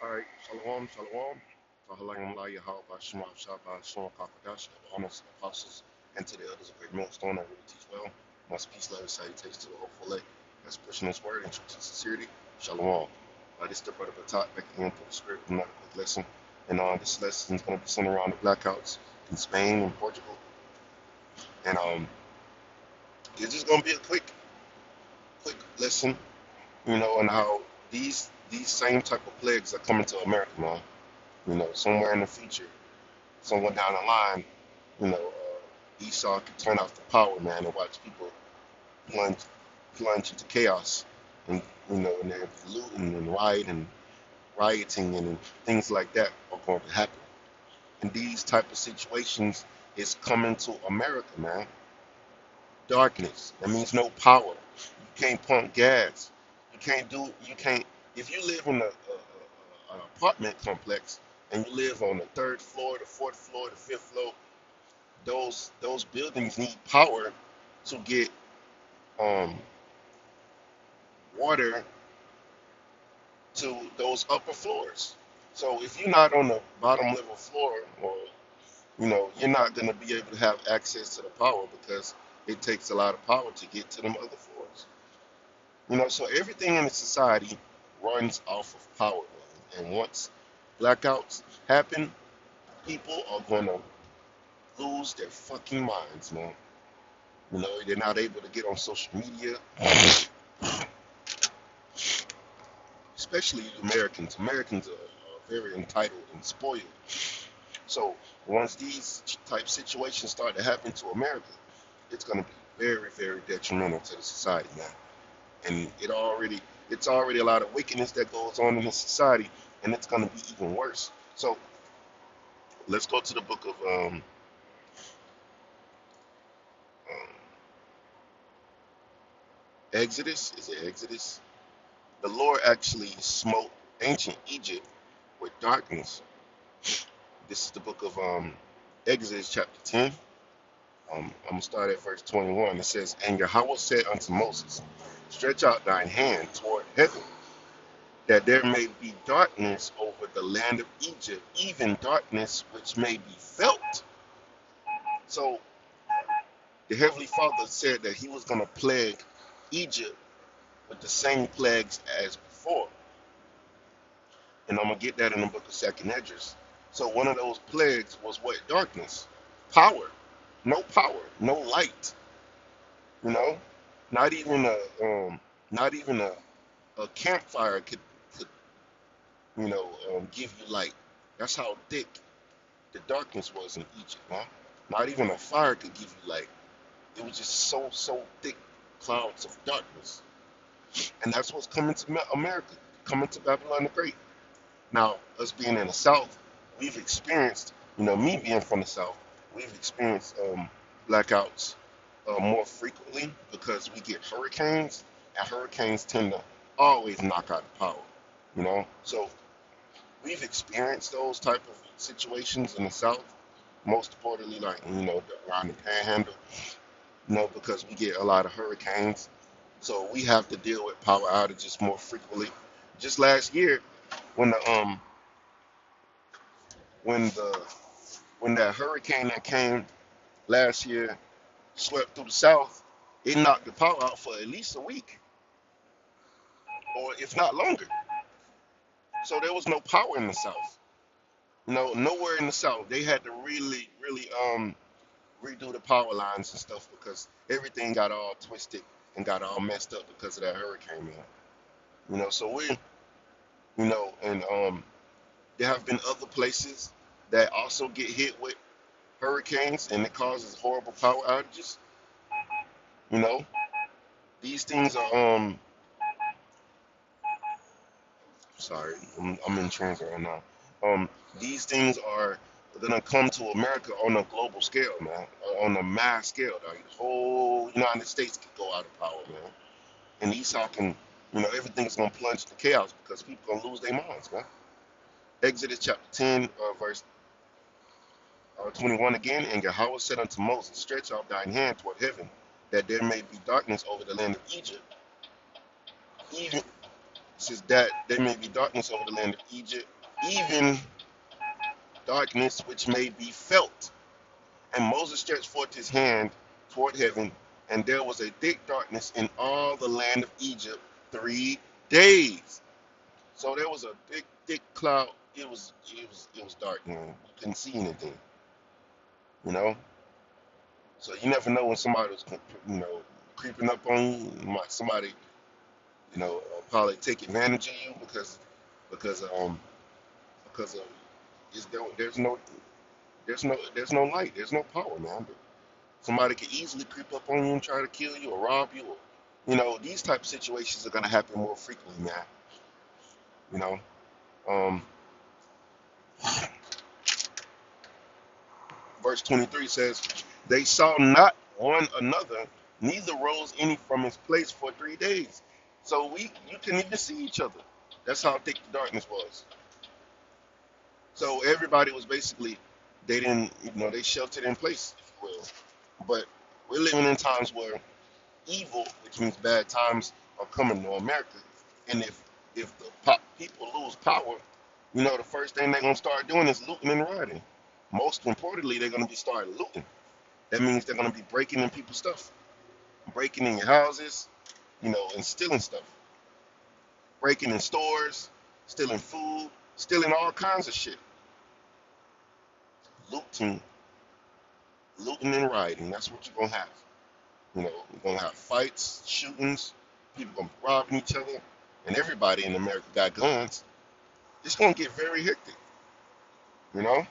Alright, Shalom, Shalom. Sahalayim Laya Haba Shema Shabba Shalom Kakadash, honest apostles, and to the elders of Great Millstone, I really teach well. Much peace, love, and salutations to the hopeful elect. That's pushing this word in truth and sincerity. Shalom. This is the brother Batak back again for the script, another quick lesson. And this lesson is going to be centered around the blackouts in Spain and Portugal. And it's just going to be a quick lesson, and how these same type of plagues are coming to America now. Somewhere in the future, somewhere down the line, Esau could turn off the power, man, and watch people plunge, plunge into chaos, and and they're looting and rioting and things like that are going to happen. And these type of situations is coming to America, man. Darkness. That means no power. You can't pump gas. You can't. If you live in an apartment complex and you live on the third floor, the fourth floor, the fifth floor, those buildings need power to get um, water to those upper floors. So if you're not on the bottom level floor, or you're not going to be able to have access to the power because it takes a lot of power to get to them other floors. So everything in the society runs off of power, man. And once blackouts happen, people are going to lose their fucking minds, man. They're not able to get on social media, especially Americans. Americans are very entitled and spoiled. So once these type situations start to happen to America, it's going to be very, very detrimental to the society, man. And it's already a lot of wickedness that goes on in the society, and it's going to be even worse. So let's go to the book of Exodus. Is it Exodus? The Lord actually smote ancient Egypt with darkness. This is the book of Exodus chapter 10. I'm going to start at verse 21. It says, And Yahweh said unto Moses, Stretch out thine hand toward heaven, that there may be darkness over the land of Egypt, even darkness which may be felt. So the Heavenly Father said that he was going to plague Egypt with the same plagues as before. And I'm going to get that in the book of Second Esdras. So one of those plagues was what? Darkness. Power. No power. No light. You know? Not even a campfire could give you light. That's how thick the darkness was in Egypt, man. Not even a fire could give you light. It was just so thick clouds of darkness. And that's what's coming to America, coming to Babylon the Great. Now, us being in the South, we've experienced, me being from the South, we've experienced blackouts more frequently because we get hurricanes, and hurricanes tend to always knock out the power, So we've experienced those type of situations in the South, most importantly, like, around the Panhandle, because we get a lot of hurricanes. So we have to deal with power outages more frequently. Just last year, when the when the when that hurricane that came last year swept through the South, it knocked the power out for at least a week, or if not longer. So there was no power in the South. Nowhere in the South. They had to really, really redo the power lines and stuff because everything got all twisted and got all messed up because of that hurricane, man. So and there have been other places that also get hit with hurricanes and it causes horrible power outages. You know, these things are sorry, I'm in transit right now. Um, these things are gonna come to America on a global scale, man, on a mass scale. Like the whole United States could go out of power, man. And Esau can, everything's gonna plunge to chaos because people gonna lose their minds, man. Exodus chapter 10, verse 21 again. And Yahweh said unto Moses, Stretch out thine hand toward heaven, that there may be darkness over the land of Egypt, even It says that there may be darkness over the land of Egypt, even darkness which may be felt. And Moses stretched forth his hand toward heaven, and there was a thick darkness in all the land of Egypt 3 days. So there was a thick cloud. It was dark, man. You couldn't see anything, you know. So you never know when somebody was, creeping up on you. Somebody, probably take advantage of you because because of there's no light, there's no power, man. But somebody could easily creep up on you and try to kill you or rob you. Or, these type of situations are gonna happen more frequently, man. You know, um, verse 23 says, "They saw not one another, neither rose any from his place for 3 days." So you couldn't even see each other. That's how thick the darkness was. So everybody was basically, they didn't, they sheltered in place, if you will. But we're living in times where evil, which means bad times, are coming to America. And if the people lose power, the first thing they're gonna start doing is looting and rioting. Most importantly, they're gonna be starting looting. That means they're gonna be breaking in people's stuff, breaking in your houses, and stealing stuff, breaking in stores, stealing food, stealing all kinds of shit, looting, looting and rioting. That's what you're gonna have. You're gonna have fights, shootings, people gonna be robbing each other, and everybody in America got guns. It's gonna get very hectic. You know.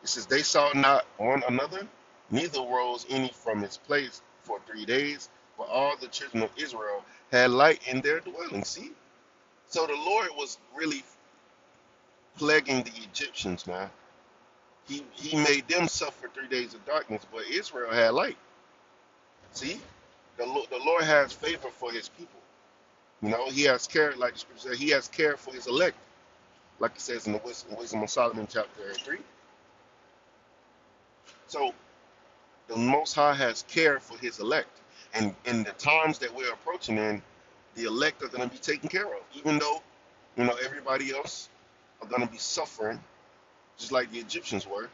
It says they saw not one another, neither rose any from his place for 3 days, but all the children of Israel had light in their dwelling. See, so the Lord was really plaguing the Egyptians, man. He made them suffer 3 days of darkness, but Israel had light. See, the Lord has favor for his people. He has care, like the scripture says, he has care for his elect, like it says in the Wisdom of Solomon, chapter 3. So the Most High has care for his elect. And in the times that we're approaching in, the elect are going to be taken care of, even though, everybody else are going to be suffering, just like the Egyptians were.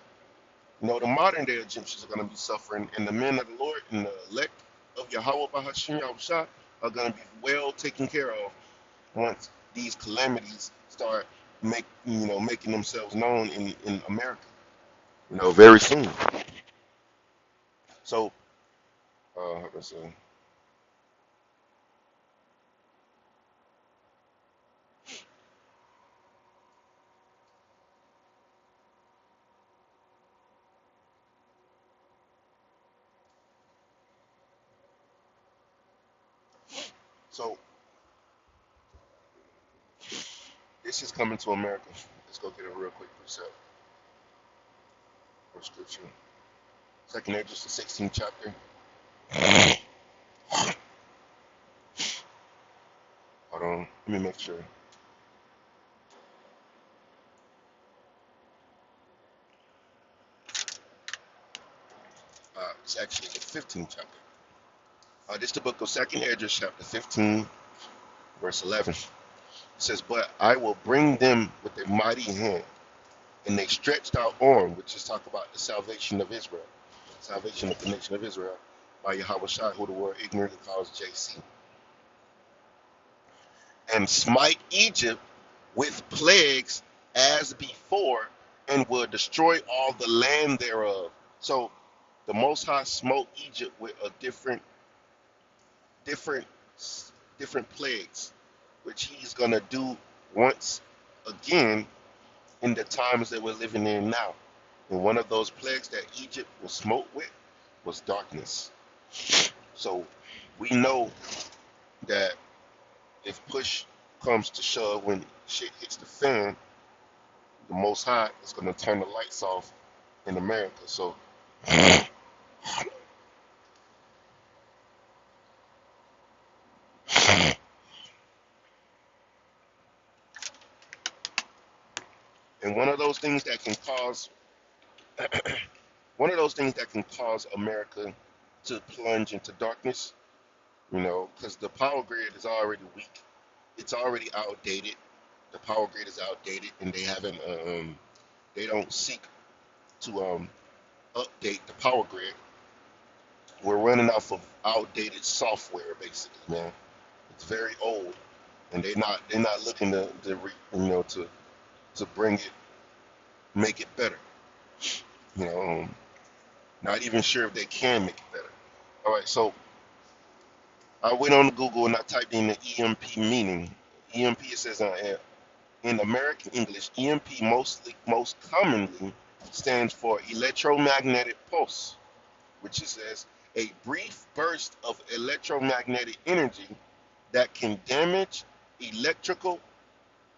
The modern day Egyptians are going to be suffering, and the men of the Lord and the elect of Yahweh Bahashim Yahushua are going to be well taken care of once these calamities start making themselves known in America. Very soon. So, how can I say? So this is coming to America. Let's go get a real quick precept or scripture. Second Ezra, the 16th chapter. Hold on, let me make sure. It's actually the 15th chapter. This is the book of Second Ezra, chapter 15, verse 11. It says, "But I will bring them with a mighty hand, and they stretched out arm," which is talk about the salvation of Israel, salvation of the nation of Israel, by Yahweh Shai, who the world ignorantly calls JC, "and smite Egypt with plagues as before, and will destroy all the land thereof." So the Most High smote Egypt with a different, different plagues, which He's gonna do once again in the times that we're living in now. And one of those plagues that Egypt was smote with was darkness. So we know that if push comes to shove, when shit hits the fan, the Most High is gonna turn the lights off in America. So and one of those things that can cause America to plunge into darkness, because the power grid is already weak. it's already outdated. The power grid is outdated, and they don't seek to update the power grid. We're running off of outdated software, basically, man. It's very old, and they're not looking to bring it, make it better. You know, not even sure if they can make it better. All right, so I went on Google and I typed in the EMP meaning. EMP, it says in American English, EMP most commonly stands for electromagnetic pulse, which it says a brief burst of electromagnetic energy that can damage electrical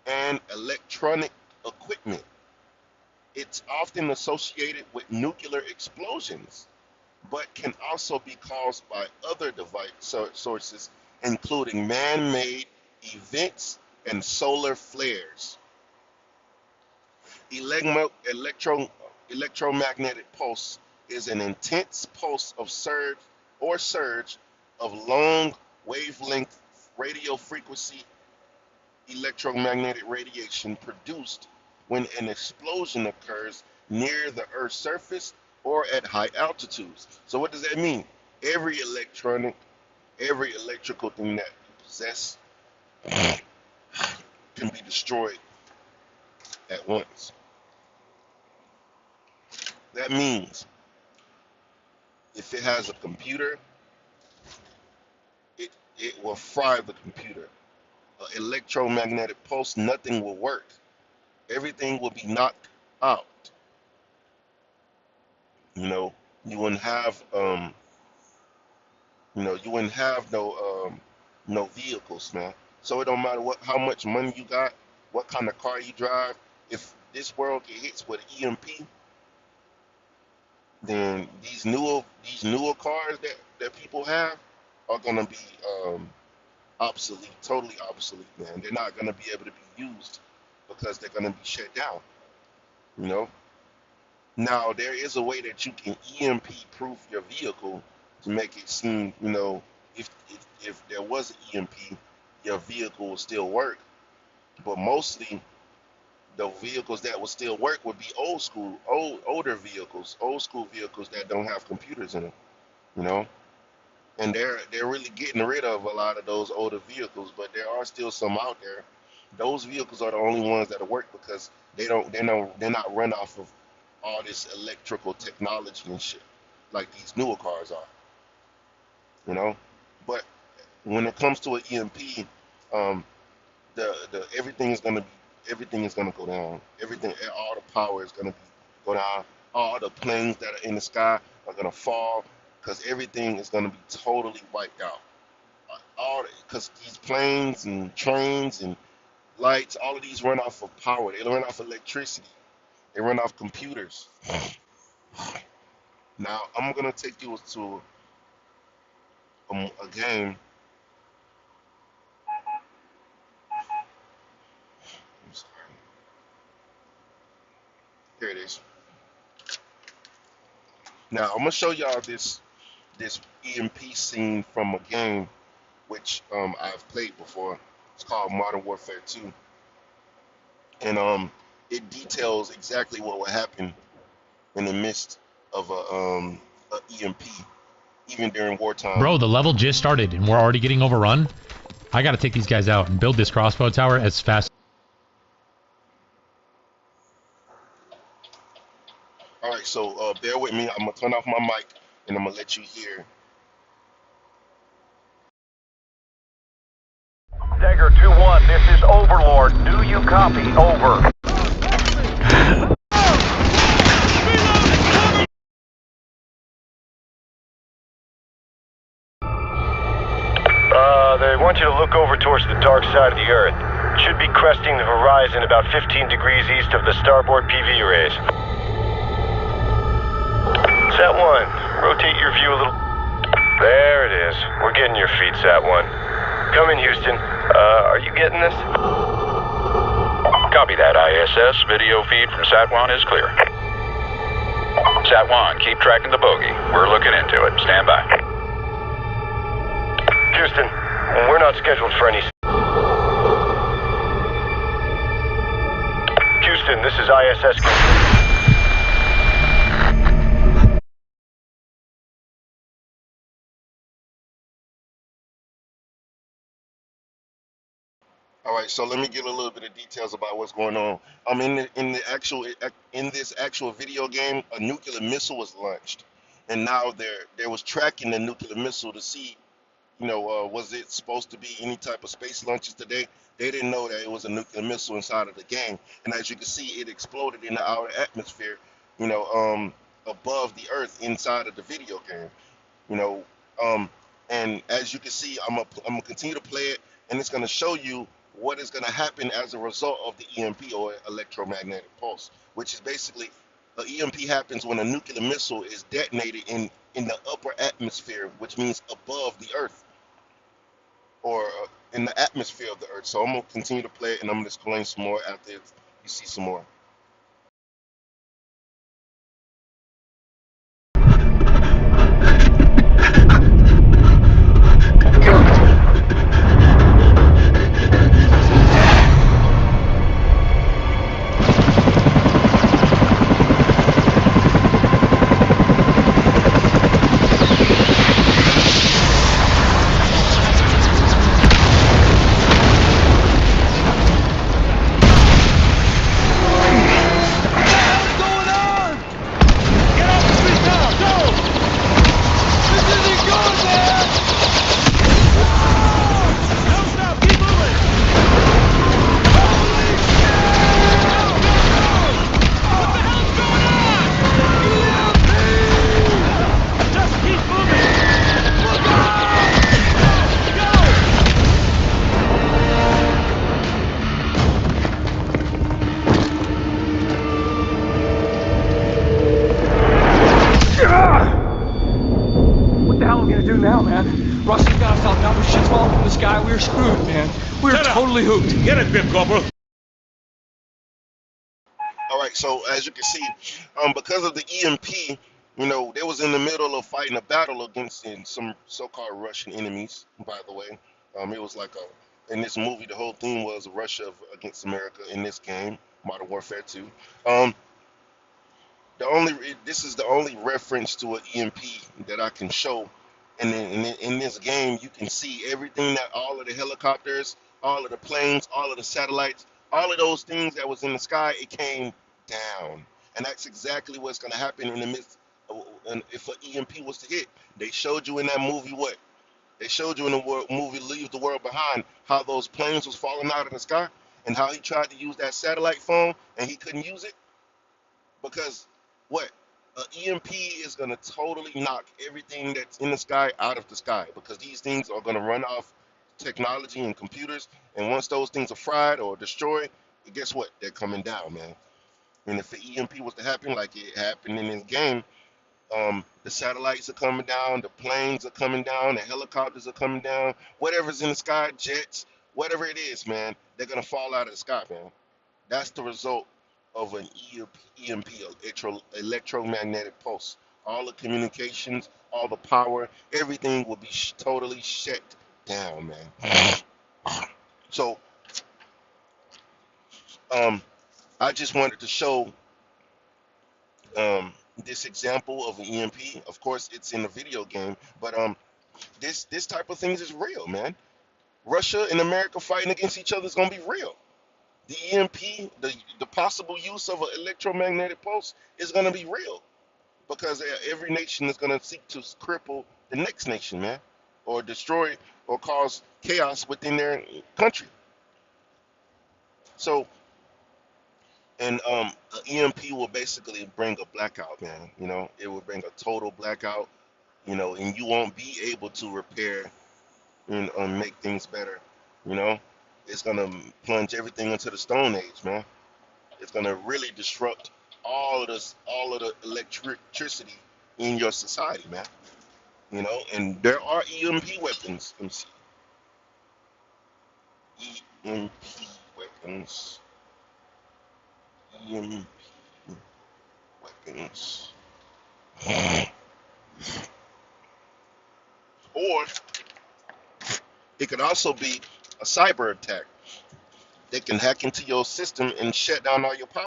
and electronic equipment. It's often associated with nuclear explosions, but can also be caused by other device sources, including man-made events and solar flares. Electromagnetic pulse is an intense pulse of surge of long wavelength radio frequency electromagnetic radiation produced when an explosion occurs near the Earth's surface or at high altitudes. So what does that mean? Every electrical thing that you possess can be destroyed at once. That means if it has a computer, it will fry the computer. Electromagnetic pulse, nothing will work. Everything will be knocked out. You know, you wouldn't have no vehicles, man. So it don't matter how much money you got, what kind of car you drive. If this world get hit with an EMP, then these newer cars that people have are gonna be obsolete, totally obsolete, man. They're not gonna be able to be used because they're gonna be shut down. You know. Now there is a way that you can EMP proof your vehicle to make it seem, if there was an EMP, your vehicle will still work. But mostly the vehicles that will still work would be older vehicles, old school vehicles that don't have computers in them, you know. And they're really getting rid of a lot of those older vehicles, but there are still some out there. Those vehicles are the only ones that work because they're not run off of all this electrical technology and shit like these newer cars are, you know. But when it comes to an EMP, um, the everything is gonna go down. Everything, all the power is gonna go down. All the planes that are in the sky are gonna fall because everything is gonna be totally wiped out. All because these planes and trains and lights, all of these run off of power. They run off electricity. They run off computers. Now I'm gonna take you to a game. I'm sorry. Here it is. Now I'm gonna show y'all this EMP scene from a game which I've played before. It's called Modern Warfare 2, and it details exactly what would happen in the midst of a EMP, even during wartime. Bro, the level just started and we're already getting overrun. I gotta take these guys out and build this crossbow tower as fast. All right, so bear with me. I'm gonna turn off my mic and I'm gonna let you hear. Dagger 2-1, this is Overlord. Do you copy? Over. They want you to look over towards the dark side of the Earth. It should be cresting the horizon about 15 degrees east of the starboard PV arrays. Sat-1, rotate your view a little. There it is. We're getting your feet, Sat-1. Come in, Houston. Are you getting this? Copy that, ISS. Video feed from Sat-1 is clear. Sat-1, keep tracking the bogey. We're looking into it. Stand by. Houston, we're not scheduled for any... Houston, this is ISS control. All right, so let me give a little bit of details about what's going on. In this actual video game, a nuclear missile was launched, and now there was tracking the nuclear missile to see, was it supposed to be any type of space launches today? They didn't know that it was a nuclear missile inside of the game, and as you can see, it exploded in the outer atmosphere, above the Earth inside of the video game you know. Um, and as you can see, I'm gonna continue to play it, and it's gonna show you what is gonna happen as a result of the EMP or electromagnetic pulse, which is basically an EMP happens when a nuclear missile is detonated in the upper atmosphere, which means above the Earth or in the atmosphere of the Earth. So I'm gonna continue to play it, and I'm gonna explain some more after you see some more. Now, man. Rusty's got us outnumbered. Shit's falling from the sky. We're screwed, man. We're totally hooked. Get a grip, Corporal. All right, so as you can see, because of the EMP, they was in the middle of fighting a battle against some so-called Russian enemies. By the way, it was like in this movie, the whole theme was Russia against America. In this game, Modern Warfare 2. This is the only reference to an EMP that I can show. And in this game, you can see everything that all of the helicopters, all of the planes, all of the satellites, all of those things that was in the sky, it came down. And that's exactly what's going to happen in the midst of, and if an EMP was to hit. They showed you in that movie what? They showed you in the movie Leave the World Behind how those planes was falling out of the sky and how he tried to use that satellite phone and he couldn't use it because what? An EMP is going to totally knock everything that's in the sky out of the sky because these things are going to run off technology and computers, and once those things are fried or destroyed, guess what? They're coming down, man. And if the EMP was to happen like it happened in this game, the satellites are coming down, the planes are coming down, the helicopters are coming down, whatever's in the sky, jets, whatever it is, man, they're going to fall out of the sky, man. That's the result of an EMP, electromagnetic pulse. All the communications, all the power, everything will be totally shut down, man. So, I just wanted to show this example of an EMP. Of course, it's in a video game, but this type of things is real, man. Russia and America fighting against each other is gonna be real. The EMP, the possible use of an electromagnetic pulse is going to be real because every nation is going to seek to cripple the next nation, man, or destroy or cause chaos within their country. So, and an EMP will basically bring a blackout, man. It will bring a total blackout, and you won't be able to repair and make things better, you know. It's gonna plunge everything into the Stone Age, man. It's gonna really disrupt all of the electricity in your society, man. And there are EMP weapons. Let me see. EMP weapons. EMP weapons. Or it could also be a cyber attack. They can hack into your system and shut down all your power.